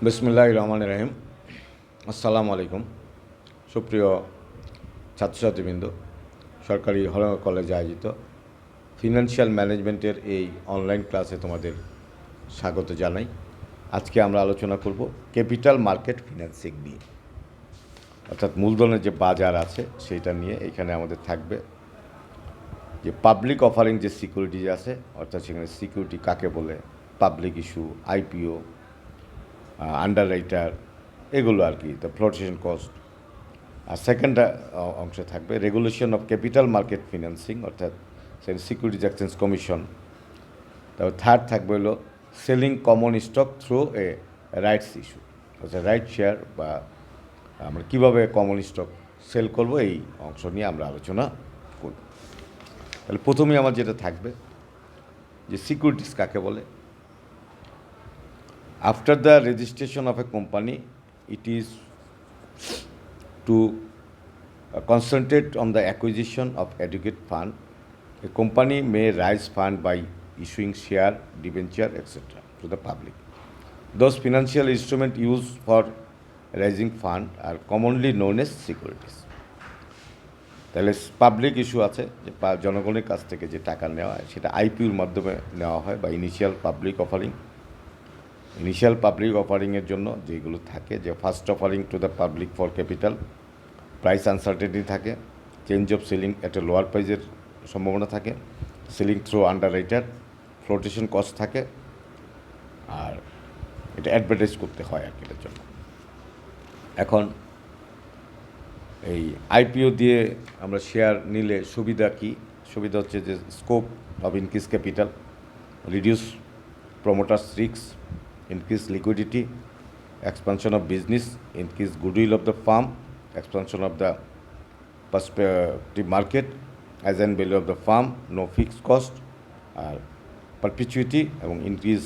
বিসমিল্লাহির রহমানির রহিম। আসসালামু আলাইকুম। সুপ্রিয় ছাত্রছাত্রীবৃন্দ, সরকারি হল কলেজে আয়োজিত ফিনান্সিয়াল ম্যানেজমেন্টের এই অনলাইন ক্লাসে তোমাদের স্বাগত জানাই। আজকে আমরা আলোচনা করব ক্যাপিটাল মার্কেট ফিন্যান্সিং নিয়ে, অর্থাৎ মূলধনের যে বাজার আছে সেইটা নিয়ে। এখানে আমাদের থাকবে যে পাবলিক অফারিং যে সিকিউরিটি আছে, অর্থাৎ সেখানে সিকিউরিটি কাকে বলে, public issue, IPO, underwriter, এগুলো আর কি, দ্য ফ্লোটেশন কস্ট। আর সেকেন্ড অংশে থাকবে regulation of capital market financing, অর্থাৎ সিকিউরিটিজ এক্সচেঞ্জ কমিশন। তারপর থার্ড থাকবে হলো selling common stock through a rights issue, অর্থাৎ রাইট শেয়ার বা আমরা কীভাবে কমন স্টক সেল করব, এই অংশ নিয়ে আমরা আলোচনা করব। তাহলে প্রথমেই আমার যেটা থাকবে যে সিকিউরিটিস কাকে বলে। After the registration of a company, it is to concentrate on the acquisition of adequate fund. A company may raise fund by issuing share, debenture, etc. to the public. Those financial instruments used for raising fund are commonly known as securities. তাহলে public issue আছে, যে জনগণের কাছ থেকে যে টাকা নেওয়া হয় সেটা আইপিওর মাধ্যমে নেওয়া হয়, বা initial public offering. Initial public অফারিংয়ের জন্য যেগুলো থাকে, যে first offering to the public for capital, price uncertainty থাকে, চেঞ্জ অফ সেলিং একটা লোয়ার প্রাইসের সম্ভাবনা থাকে, selling through underwriter, flotation cost থাকে, আর এটা অ্যাডভার্টাইজ করতে হয় আর কি এটার জন্য। এখন এই আইপিও দিয়ে আমরা শেয়ার নিলে সুবিধা কি? সুবিধা হচ্ছে যে scope of increase capital, reduce প্রমোটার্স risk, increase liquidity, expansion of business, increase goodwill of the firm, expansion of the prospective market, as and value of the firm, no fixed cost, R perpetuity এবং increase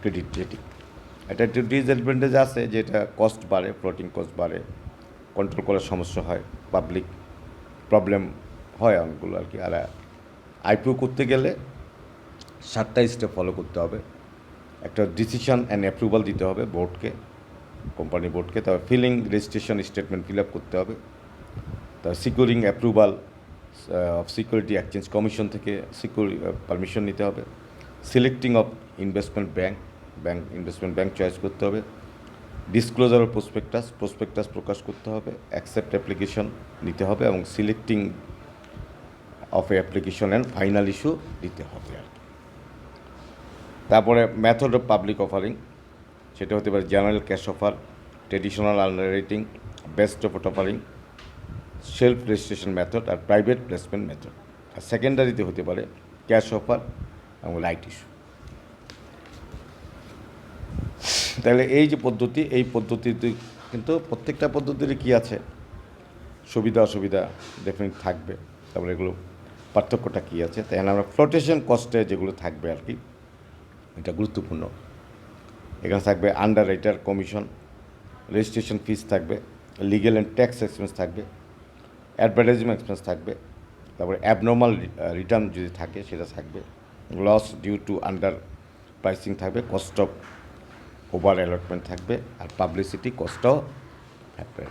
credit rating। এটা একটু disadvantage আছে, যেটা cost বাড়ে, floating cost বাড়ে, control করার সমস্যা হয়, পাবলিক প্রবলেম হয় অনেকগুলো আর কি। আর আইপিও করতে গেলে 7টা স্টেপ ফলো করতে হবে। একটা ডিসিশন অ্যান্ড অ্যাপ্রুভাল দিতে হবে বোর্ডকে, কোম্পানি বোর্ডকে। তারপর filing registration statement fill up করতে হবে। তারপর securing approval of security exchange commission থেকে পারমিশন নিতে হবে। Selecting of investment investment bank choice করতে হবে। ডিসক্লোজার অফ প্রসপেক্টাস প্রকাশ করতে হবে। অ্যাকসেপ্ট অ্যাপ্লিকেশন নিতে হবে, এবং selecting of application and final issue দিতে হবে আর কি। তারপরে মেথড অফ পাবলিক অফারিং, সেটা হতে পারে general cash offer, traditional underwriting, best of offering, self registration method, আর প্রাইভেট প্লেসমেন্ট মেথড। আর সেকেন্ডারিতে হতে পারে ক্যাশ অফার এবং রাইট ইস্যু। তাহলে এই যে পদ্ধতি, এই পদ্ধতিতে কিন্তু প্রত্যেকটা পদ্ধতির কী আছে, সুবিধা অসুবিধা ডেফিনেট থাকবে। তারপরে এগুলো পার্থক্যটা কী আছে। তাই আমরা ফ্লোটেশন কস্টে যেগুলো থাকবে আর কি, এটা গুরুত্বপূর্ণ। এখানে থাকবে underwriter commission, registration fees থাকবে, লিগ্যাল অ্যান্ড ট্যাক্স এক্সপেন্স থাকবে, অ্যাডভার্টাইজমেন্ট এক্সপেন্স থাকবে, তারপরে অ্যাবনর্মাল রিটার্ন যদি থাকে সেটা থাকবে, loss due to underpricing থাকবে, কস্ট অফ ওভার অ্যালটমেন্ট থাকবে, আর পাবলিসিটি কস্টও থাকবে।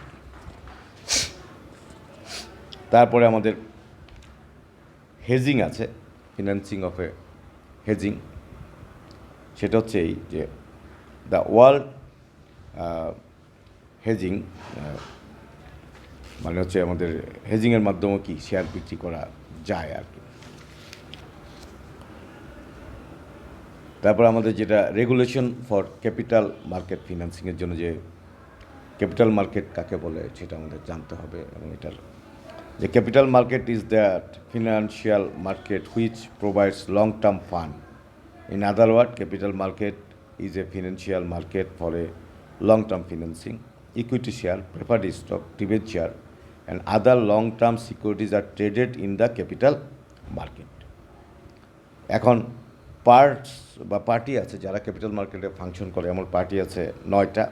তারপরে আমাদের হেজিং আছে, ফিন্যান্সিং অফ এ হেজিং। সেটা হচ্ছে এই যে দ্য ওয়ার্ল্ড হেজিং, মানে হচ্ছে আমাদের হেজিংয়ের মাধ্যমে কি শেয়ার বিক্রি করা যায় আর কি। তারপর আমাদের যেটা রেগুলেশন ফর ক্যাপিটাল মার্কেট ফিন্যান্সিংয়ের জন্য, যে ক্যাপিটাল মার্কেট কাকে বলে সেটা আমাদের জানতে হবে। এবং এটার যে capital market is that financial market which provides long term fund. In other words, capital market is a financial market for a long-term financing. Equity share, preferred stock, debenture, and other long-term securities are traded in the capital market. এখন parts বা party আছে যারা capital মার্কেটে function করে, এমন party আছে 9টা।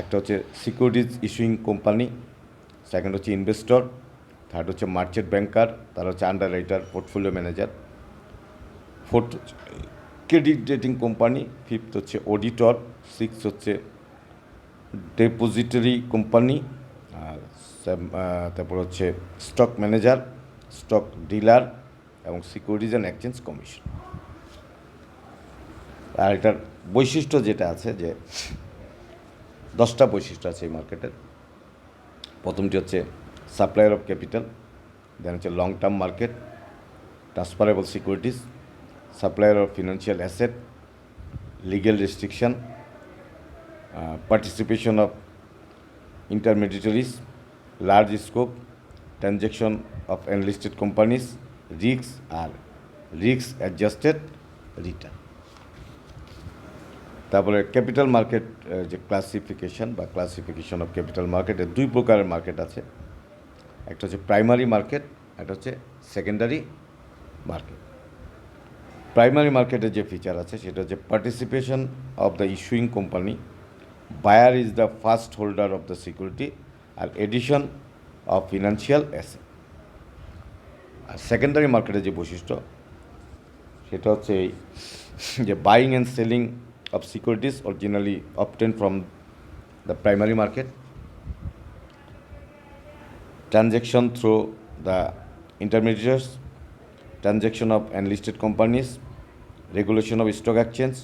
একটা হচ্ছে সিকিউরিটিজ ইস্যুইং কোম্পানি, সেকেন্ড হচ্ছে ইনভেস্টর, থার্ড হচ্ছে মার্চেন্ট ব্যাংকার, তারা হচ্ছে under writer, portfolio manager, fourth credit rating company, 5th হচ্ছে অডিটর, 6th হচ্ছে ডেপোজিটরি কোম্পানি, আর তারপর হচ্ছে স্টক ম্যানেজার, স্টক ডিলার এবং সিকিউরিটিজ অ্যান্ড এক্সচেঞ্জ কমিশন। আর এটার বৈশিষ্ট্য যেটা আছে যে 10টা বৈশিষ্ট্য আছে এই মার্কেটের। প্রথমটি হচ্ছে সাপ্লায়ার অফ ক্যাপিটাল, দেন হচ্ছে long term market, transferable securities, supplier of financial asset, legal restriction, participation of intermediaries, large scope, transaction of unlisted companies, risks are risk adjusted return. তারপরে ক্যাপিটাল মার্কেট যে ক্লাসিফিকেশন অফ ক্যাপিটাল মার্কেটের 2 প্রকারের market আছে। একটা হচ্ছে primary market, একটা হচ্ছে secondary market. Primary মার্কেটের যে ফিচার আছে সেটা হচ্ছে participation of the issuing company, buyer is the first holder of the security, আর এডিশন অফ ফিনান্সিয়াল অ্যাসেট। আর সেকেন্ডারি মার্কেটের যে বৈশিষ্ট্য সেটা হচ্ছে এই যে buying and selling of securities originally obtain from the primary market, transaction through the intermediates, transaction of unlisted companies, regulation of stock exchange,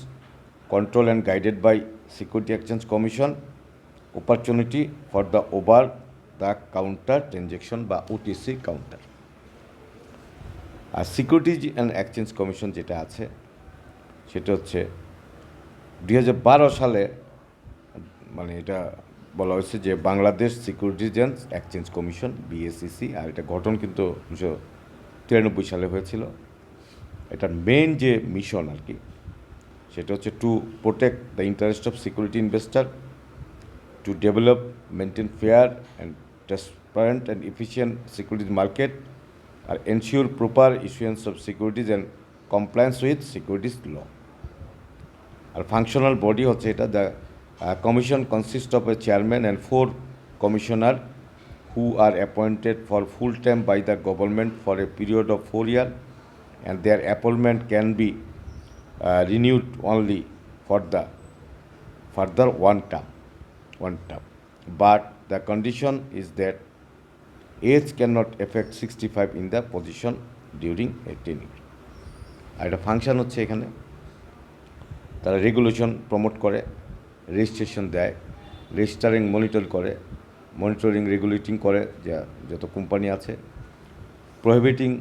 control and guided by Security Exchange Commission, opportunity for the over the counter transaction বা OTC কাউন্টার। আর securities and exchange commission যেটা আছে সেটা হচ্ছে 2012 সালে মানে এটা বলা হয়েছে যে Bangladesh securities and exchange commission, BSEC। আর এটা গঠন কিন্তু 1993 সালে হয়েছিল। এটার মেইন যে মিশন আর কি সেটা হচ্ছে to protect the interest of security investor, to develop, maintain fair and transparent and efficient securities market, আর ensure proper issuance of securities and compliance with securities law. আর ফাংশনাল বডি হচ্ছে এটা, the commission consist of a chairman and 4 commissioner who are appointed for full time by the government for a period of 4 years, and their appointment can be renewed only for the further one term, but the condition is that age cannot affect 65 in the position during a tenure. আর একটা function হচ্ছে এখানে তারা regulation promote করে, registration দেয়, registering monitoring regulating করে যত company আছে, প্রহিবিটিং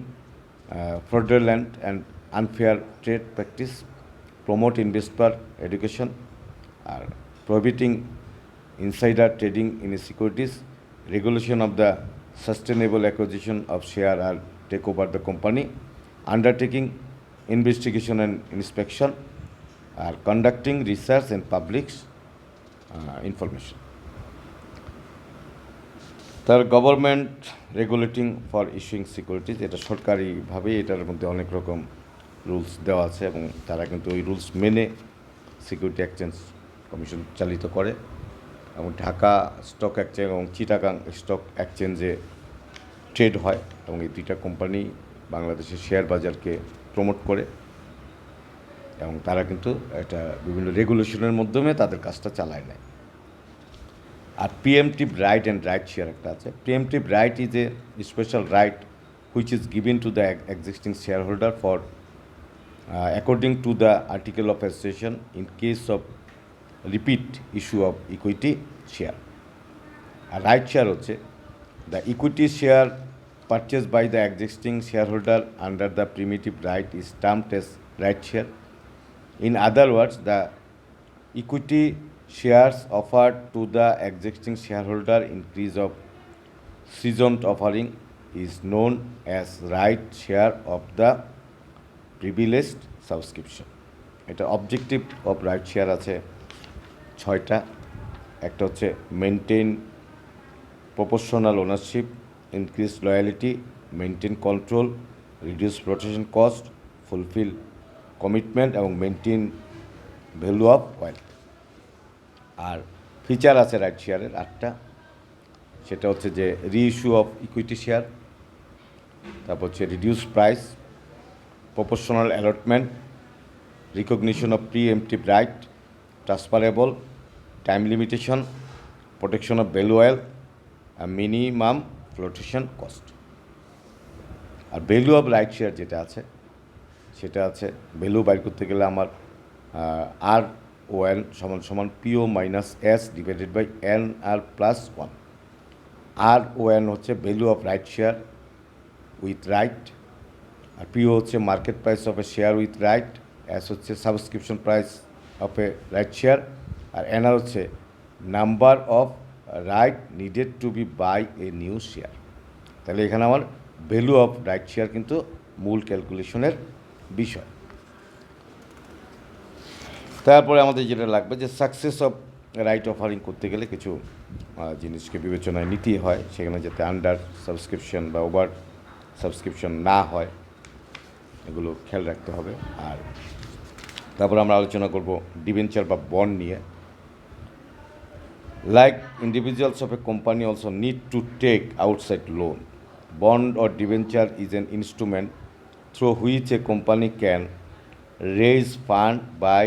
fraudulent and unfair trade practice, promote investor education, or prohibiting insider trading in securities, regulation of the sustainable acquisition of share or take over the company, undertaking investigation and inspection, or conducting research and public information. তার government regulating for issuing securities, এটা সরকারিভাবে এটার মধ্যে অনেক রকম rules দেওয়া আছে এবং তারা কিন্তু ওই রুলস মেনে সিকিউরিটি এক্সচেঞ্জ কমিশন চালিত করে। এবং ঢাকা স্টক এক্সচেঞ্জ এবং চিটাগাং স্টক এক্সচেঞ্জে ট্রেড হয় এবং এই 2টা কোম্পানি বাংলাদেশের শেয়ার বাজারকে প্রমোট করে এবং তারা কিন্তু একটা বিভিন্ন রেগুলেশনের মাধ্যমে তাদের কাজটা চালায় নেয়। আর preemptive right and right share একটা আছে। Preemptive right is a special right which is given to the existing shareholder for according to the article of association in case of repeat issue of equity share. আর রাইট শেয়ার হচ্ছে the equity share purchase by the existing shareholder under the preemptive right is termed as right share. In other words, the equity shares offered to the existing shareholder in case of seasoned offering is known as right share of the privileged subscription. এটা objective of right share আছে 6টা। একটা হচ্ছে maintain proportional ownership, increase loyalty, maintain control, reduce protection cost, fulfil commitment এবং maintain value of wealth. আর feature আছে right শেয়ারের 8টা। সেটা হচ্ছে যে রিইস্যু অফ ইকুইটি শেয়ার, তারপর হচ্ছে reduce price, proportional allotment, recognition of preemptive right, transferable, time limitation, protection of value oil, and minimum flotation cost. আর ভ্যালু অফ রাইট শেয়ার যেটা আছে সেটা আছে ভ্যালু বাইর করতে গেলে আমার আর ও এন সমান সমান PO minus S divided by N R plus one. R O N হচ্ছে value of right share with right, আর পিও হচ্ছে market price of a share with right, S হচ্ছে subscription price of a right share, আর NR হচ্ছে number of right needed to be buy a new share. তাহলে এখানে আমার value of right share কিন্তু মূল ক্যালকুলেশনের বিষয়। তারপরে আমাদের যেটা লাগবে যে সাকসেস অফ রাইট অফারিং করতে গেলে কিছু জিনিসকে বিবেচনায় নিতেই হয়, সেখানে যাতে আন্ডার সাবস্ক্রিপশন বা ওভার সাবস্ক্রিপশন না হয় এগুলো খেয়াল রাখতে হবে। আর তারপরে আমরা আলোচনা করব ডিবেঞ্চার বা বন্ড নিয়ে। Like individuals of a company also need to take outside loan, bond or debenture is an instrument through which a company can raise fund by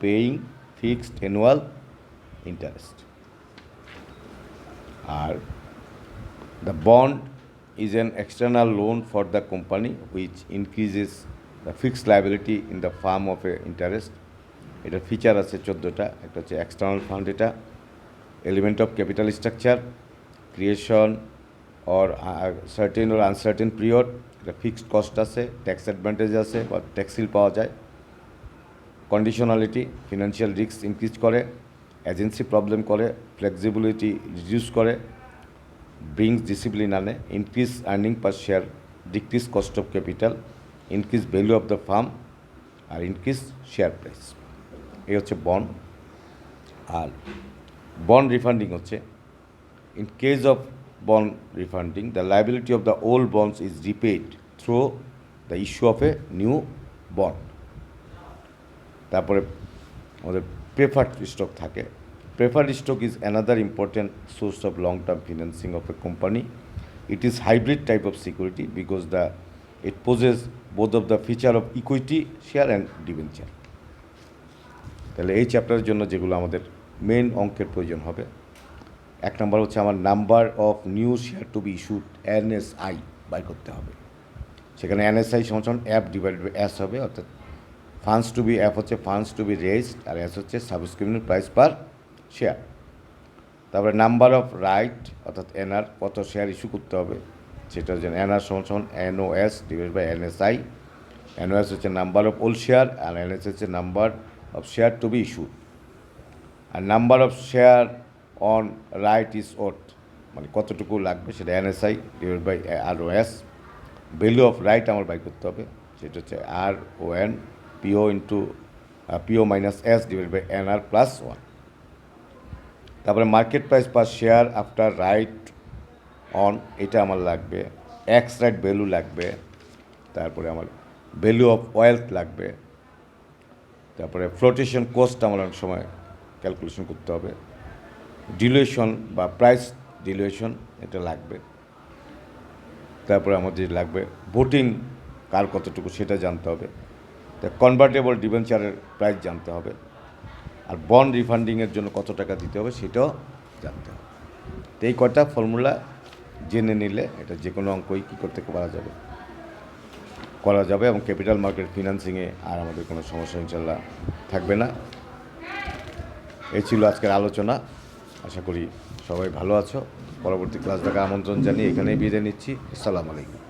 paying fixed annual interest. Or the bond is an external loan for the company which increases the fixed liability in the form of a interest. এটার feature আছে 14টা। একটা হচ্ছে external fund, এটা element of capital structure, creation or certain or uncertain period, এটা fixed cost আছে, tax advantage আছে বা ট্যাক্স শিল পাওয়া যায়, কন্ডিশনালিটি ফিনান্সিয়াল রিস্ক ইনক্রিজ করে, এজেন্সি প্রবলেম করে, ফ্লেক্সিবিলিটি রিডিউস করে, ব্রিংস ডিসিপ্লিন আনে, increase earning per share, decrease cost of capital, increase value of the firm, আর ইনক্রিজ শেয়ার প্রাইস। এই হচ্ছে বন্ড। আর বন্ড রিফান্ডিং হচ্ছে in case of bond refunding, the liability of the old bonds is repaid through the issue of a new bond. তারপরে আমাদের preferred stock থাকে। Preferred stock is another important source of long term financing of a company. It is hybrid type of security because it poses both of the feature of equity share and debenture. তাহলে এই চ্যাপ্টারের জন্য যেগুলো আমাদের main অঙ্কের প্রয়োজন হবে, এক নম্বর হচ্ছে আমার number of new share to be issued NSI buy করতে হবে। সেখানে এনএসআই সমান অ্যাপ ডিভাইডেড বাই এস হবে, অর্থাৎ ফান্ডস টু বি অ্যাপ হচ্ছে ফান্ডস টু বি রেজড, আর এস হচ্ছে সাবস্ক্রিপশন প্রাইস পার শেয়ার। তারপরে নাম্বার অফ রাইট অর্থাৎ এনআর, কত শেয়ার ইস্যু করতে হবে সেটা হচ্ছে এনআর সমান NOS divided by NSI. NOS হচ্ছে নাম্বার অফ ওল্ড শেয়ার, আর এনএস হচ্ছে number of share to be issued. আর number of share on right is ought, মানে কতটুকু লাগবে সেটা NSI divide by ROS. Value of right আমার বাই করতে হবে, সেটা হচ্ছে R O N PO into PO minus S divide by NR plus one. তারপরে market price per share after right on, এটা আমার লাগবে। এক্স রাইট ভ্যালু লাগবে। তারপরে আমার ভ্যালু অফ ওয়েলথ লাগবে। তারপরে ফ্লোটেশন কোস্ট আমার অনেক সময় ক্যালকুলেশন করতে হবে। ডিলুয়েশন বা প্রাইস ডিলুয়েশন এটা লাগবে। তারপরে আমাদের লাগবে ভোটিং কার কতটুকু সেটা জানতে হবে। তা কনভার্টেবল ডিবেঞ্চারের প্রাইস জানতে হবে। আর বন্ড রিফান্ডিংয়ের জন্য কত টাকা দিতে হবে সেটাও জানতে হবে। তো এই কয়টা ফর্মুলা জেনে নিলে এটা যে কোনো অঙ্কই কী করতে করা যাবে এবং ক্যাপিটাল মার্কেট ফিনান্সিংয়ে আর আমাদের কোনো সমস্যা ইনশাল্লাহ থাকবে না। এই ছিল আজকের আলোচনা। আশা করি সবাই ভালো আছো। পরবর্তী ক্লাস দেখার আমন্ত্রণ জানিয়ে এখানেই বিদায় নিচ্ছি। আসসালামু আলাইকুম।